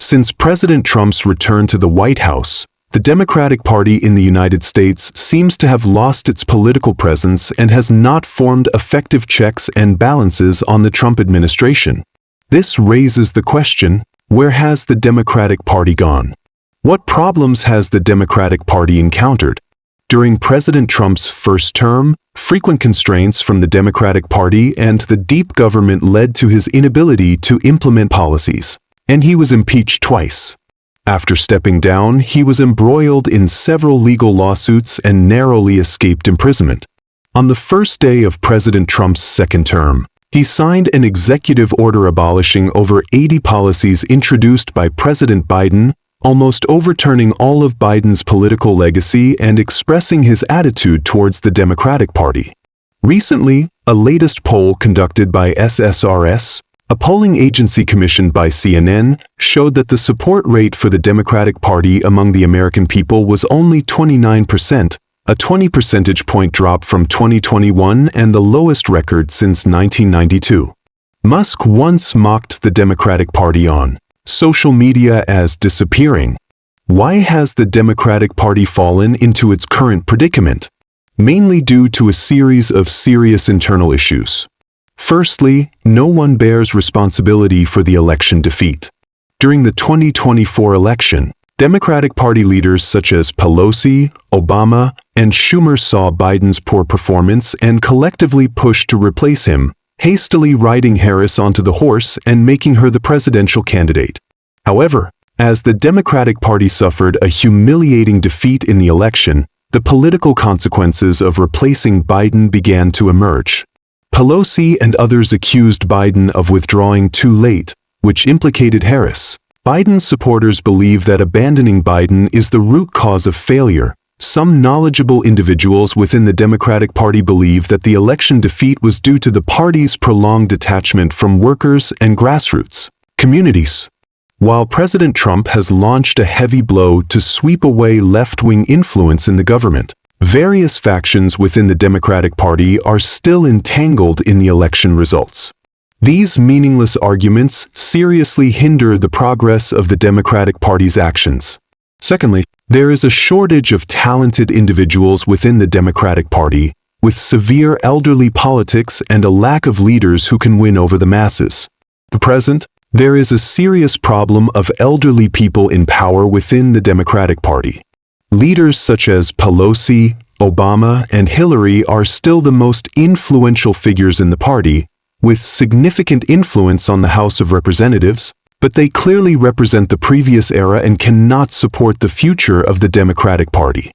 Since President Trump's return to the White House, the Democratic Party in the United States seems to have lost its political presence and has not formed effective checks and balances on the Trump administration. This raises the question, where has the Democratic Party gone? What problems has the Democratic Party encountered? During President Trump's first term, frequent constraints from the Democratic Party and the deep government led to his inability to implement policies, and he was impeached twice. After stepping down, he was embroiled in several legal lawsuits and narrowly escaped imprisonment. On the first day of President Trump's second term, he signed an executive order abolishing over 80 policies introduced by President Biden, almost overturning all of Biden's political legacy and expressing his attitude towards the Democratic Party. Recently, a latest poll conducted by SSRS, a polling agency commissioned by CNN, showed that the support rate for the Democratic Party among the American people was only 29%, a 20 percentage point drop from 2021 and the lowest record since 1992. Musk once mocked the Democratic Party on social media as disappearing. Why has the Democratic Party fallen into its current predicament? Mainly due to a series of serious internal issues. Firstly, no one bears responsibility for the election defeat. During the 2024 election, Democratic Party leaders such as Pelosi, Obama, and Schumer saw Biden's poor performance and collectively pushed to replace him, hastily riding Harris onto the horse and making her the presidential candidate. However, as the Democratic Party suffered a humiliating defeat in the election, the political consequences of replacing Biden began to emerge. Pelosi and others accused Biden of withdrawing too late, which implicated Harris. Biden's supporters believe that abandoning Biden is the root cause of failure. Some knowledgeable individuals within the Democratic Party believe that the election defeat was due to the party's prolonged detachment from workers and grassroots communities. While President Trump has launched a heavy blow to sweep away left-wing influence in the government, various factions within the Democratic Party are still entangled in the election results. These meaningless arguments seriously hinder the progress of the Democratic Party's actions. Secondly, there is a shortage of talented individuals within the Democratic Party, with severe elderly politics and a lack of leaders who can win over the masses. At present, there is a serious problem of elderly people in power within the Democratic Party. Leaders such as Pelosi, Obama, and Hillary are still the most influential figures in the party, with significant influence on the House of Representatives, but they clearly represent the previous era and cannot support the future of the Democratic Party.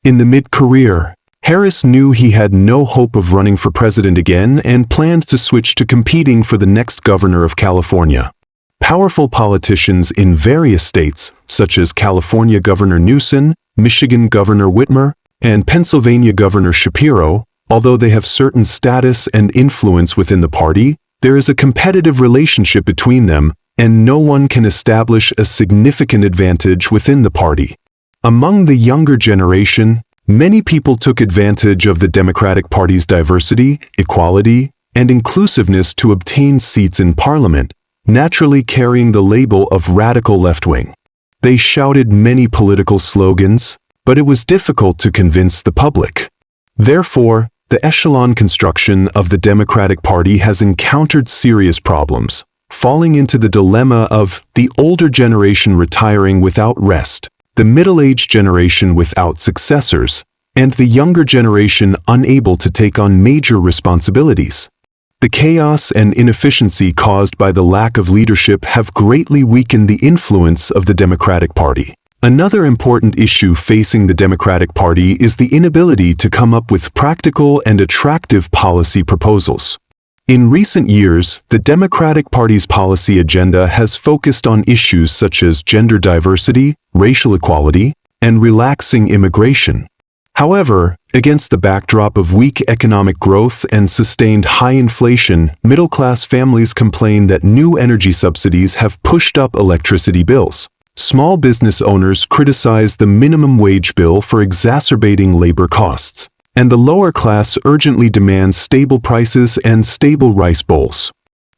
In the mid-career, Harris knew he had no hope of running for president again and planned to switch to competing for the next governor of California. Powerful politicians in various states, such as California Governor Newsom, Michigan Governor Whitmer, and Pennsylvania Governor Shapiro, although they have certain status and influence within the party, there is a competitive relationship between them, and no one can establish a significant advantage within the party. Among the younger generation, many people took advantage of the Democratic Party's diversity, equality, and inclusiveness to obtain seats in Parliament, naturally carrying the label of radical left-wing. They shouted many political slogans, but it was difficult to convince the public. Therefore, the echelon construction of the Democratic Party has encountered serious problems, falling into the dilemma of the older generation retiring without rest, the middle-aged generation without successors, and the younger generation unable to take on major responsibilities. The chaos and inefficiency caused by the lack of leadership have greatly weakened the influence of the Democratic Party. Another important issue facing the Democratic Party is the inability to come up with practical and attractive policy proposals. In recent years, the Democratic Party's policy agenda has focused on issues such as gender diversity, racial equality, and relaxing immigration. However, against the backdrop of weak economic growth and sustained high inflation, middle-class families complain that new energy subsidies have pushed up electricity bills. Small business owners criticize the minimum wage bill for exacerbating labor costs, and the lower class urgently demands stable prices and stable rice bowls.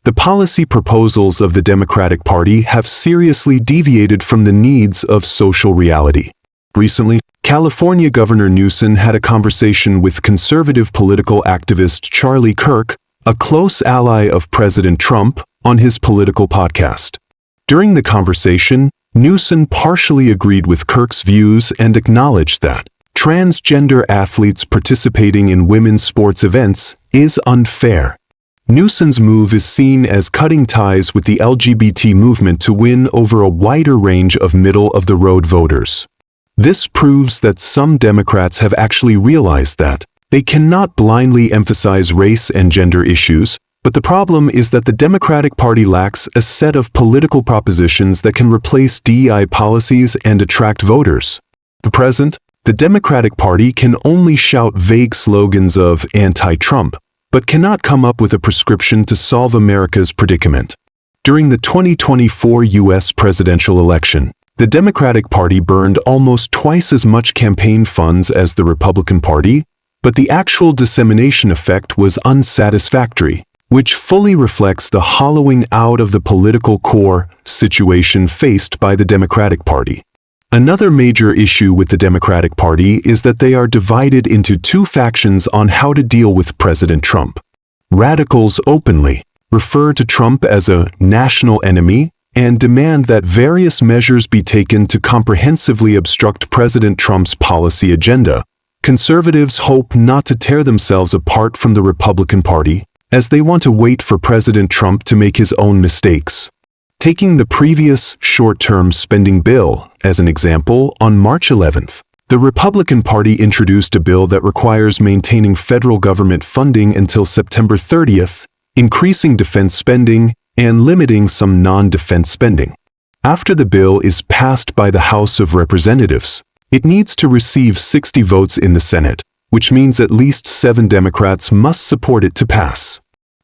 The policy proposals of the Democratic Party have seriously deviated from the needs of social reality. Recently, California Governor Newsom had a conversation with conservative political activist Charlie Kirk, a close ally of President Trump, on his political podcast. During the conversation, Newsom partially agreed with Kirk's views and acknowledged that transgender athletes participating in women's sports events is unfair. Newsom's move is seen as cutting ties with the LGBT movement to win over a wider range of middle-of-the-road voters. This proves that some Democrats have actually realized that they cannot blindly emphasize race and gender issues, but the problem is that the Democratic Party lacks a set of political propositions that can replace DEI policies and attract voters. At present, the Democratic Party can only shout vague slogans of anti-Trump, but cannot come up with a prescription to solve America's predicament. During the 2024 U.S. presidential election, the Democratic Party burned almost twice as much campaign funds as the Republican Party, but the actual dissemination effect was unsatisfactory, which fully reflects the hollowing out of the political core situation faced by the Democratic Party. Another major issue with the Democratic Party is that they are divided into two factions on how to deal with President Trump. Radicals openly refer to Trump as a national enemy and demand that various measures be taken to comprehensively obstruct President Trump's policy agenda. Conservatives hope not to tear themselves apart from the Republican Party, as they want to wait for President Trump to make his own mistakes. Taking the previous short-term spending bill as an example, on March 11th, the Republican Party introduced a bill that requires maintaining federal government funding until September 30th, increasing defense spending, and limiting some non-defense spending. After the bill is passed by the House of Representatives, it needs to receive 60 votes in the Senate, which means at least 7 Democrats must support it to pass.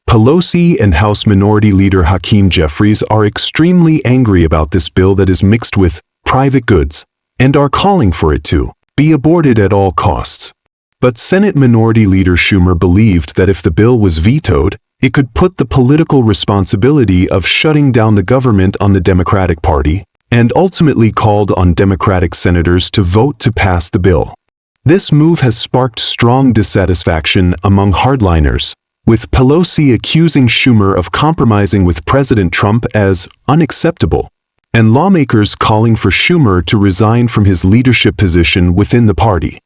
Pelosi and House Minority Leader Hakeem Jeffries are extremely angry about this bill that is mixed with private goods and are calling for it to be aborted at all costs. But Senate Minority Leader Schumer believed that if the bill was vetoed, it could put the political responsibility of shutting down the government on the Democratic Party, and ultimately called on Democratic senators to vote to pass the bill. This move has sparked strong dissatisfaction among hardliners, with Pelosi accusing Schumer of compromising with President Trump as unacceptable, and lawmakers calling for Schumer to resign from his leadership position within the party.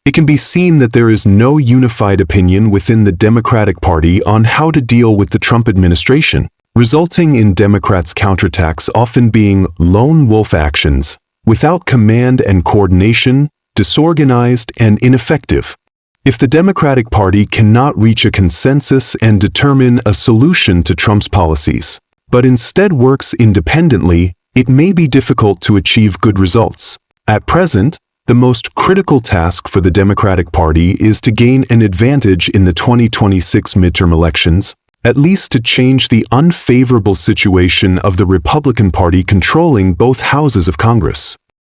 It can be seen that there is no unified opinion within the Democratic Party on how to deal with the Trump administration, resulting in Democrats' counterattacks often being lone wolf actions, without command and coordination, disorganized and ineffective. If the Democratic Party cannot reach a consensus and determine a solution to Trump's policies, but instead works independently, it may be difficult to achieve good results. At present, the most critical task for the Democratic Party is to gain an advantage in the 2026 midterm elections, at least to change the unfavorable situation of the Republican Party controlling both houses of Congress.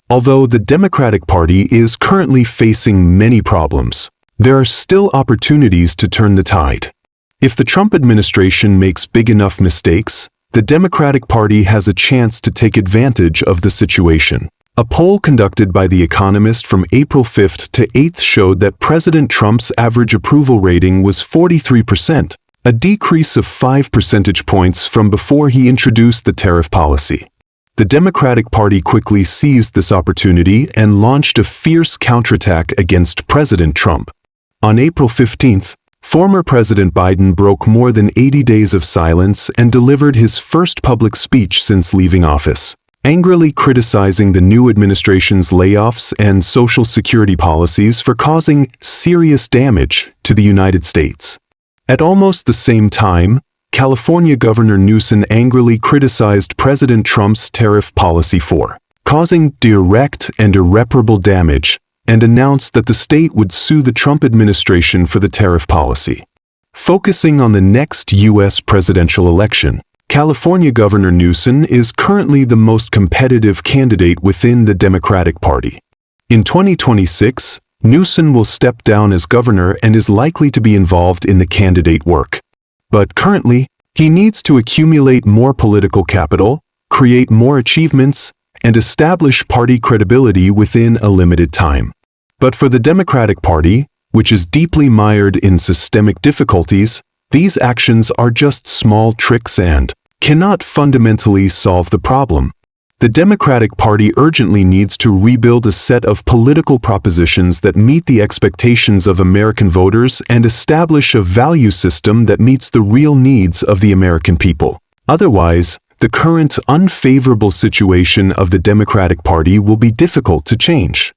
Although the Democratic Party is currently facing many problems, there are still opportunities to turn the tide. If the Trump administration makes big enough mistakes, the Democratic Party has a chance to take advantage of the situation. A poll conducted by The Economist from April 5th to 8th showed that President Trump's average approval rating was 43%, a decrease of 5 percentage points from before he introduced the tariff policy. The Democratic Party quickly seized this opportunity and launched a fierce counterattack against President Trump. On April 15th, former President Biden broke more than 80 days of silence and delivered his first public speech since leaving office, angrily criticizing the new administration's layoffs and Social Security policies for causing serious damage to the United States. At almost the same time, California Governor Newsom angrily criticized President Trump's tariff policy for causing direct and irreparable damage, and announced that the state would sue the Trump administration for the tariff policy. Focusing on the next U.S. presidential election, California Governor Newsom is currently the most competitive candidate within the Democratic Party. In 2026, Newsom will step down as governor and is likely to be involved in the candidate work. But currently, He needs to accumulate more political capital, create more achievements, and establish party credibility within a limited time. But for the Democratic Party, which is deeply mired in systemic difficulties, these actions are just small tricks and cannot fundamentally solve the problem. The Democratic Party urgently needs to rebuild a set of political propositions that meet the expectations of American voters and establish a value system that meets the real needs of the American people. Otherwise, the current unfavorable situation of the Democratic Party will be difficult to change.